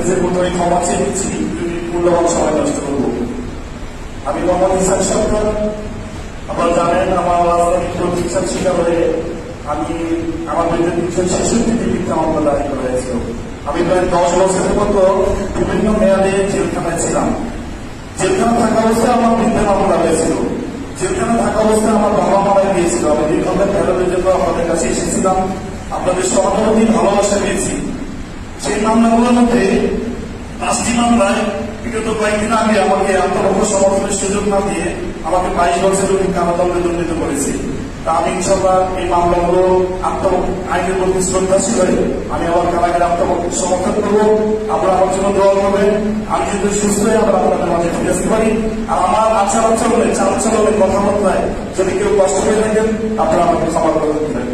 যে প্রথমে ক্ষমা চেয়ে নিচ্ছি, মূল্যবান সময় নষ্ট করব। আমি মোহাম্মদ ইসাক সরকার। আপনারা জানেন আমার রাজনৈতিক প্রতিষ্ঠান শিকার হয়ে আমি আমার বিরুদ্ধে 366টি মিথ্যা মামলা দায়ের করা হয়েছিল। আমি প্রায় 10 বছরের মতো বিভিন্ন মেয়াদে জেলখানায় ছিলাম। জেলখানা থাকা অবস্থায় আমার মিথ্যা মামলা হয়েছিল। জেলখানা থাকা অবস্থায় আমার বাবা মারা গিয়েছিল। আমি দীর্ঘদিন ফেরতের জন্য আপনাদের কাছে এসেছিলাম, আপনাদের সহানুভূতি ভালোবাসা পেয়েছি। সেই মামলাগুলোর মধ্যে 5টি মামলায় বিগত কয়েকদিন আগে আমাকে আত্মপক্ষ সমর্থনের সুযোগ না দিয়ে আমাকে 22 বছরের কারাদণ্ডে দণ্ডিত করেছে। তা আমি ইনশাআল্লাহ এই মামলাগুলো আইনের প্রতি শ্রদ্ধাশীল হয়ে আমি আমার কারাগারে আত্মপক্ষ সমর্থন করবো। আপনারা আমার জন্য দোয়া করবেন। আমি যদি সুস্থ হয়ে আমরা আপনাদের মাঝে ফিরে আসতে পারি। আর আমার আচার আচরণে চাল চলনে কথাবার্তায় যদি কেউ কষ্ট পেয়ে থাকেন আপনারা আমাকে ক্ষমা করে দিবেন।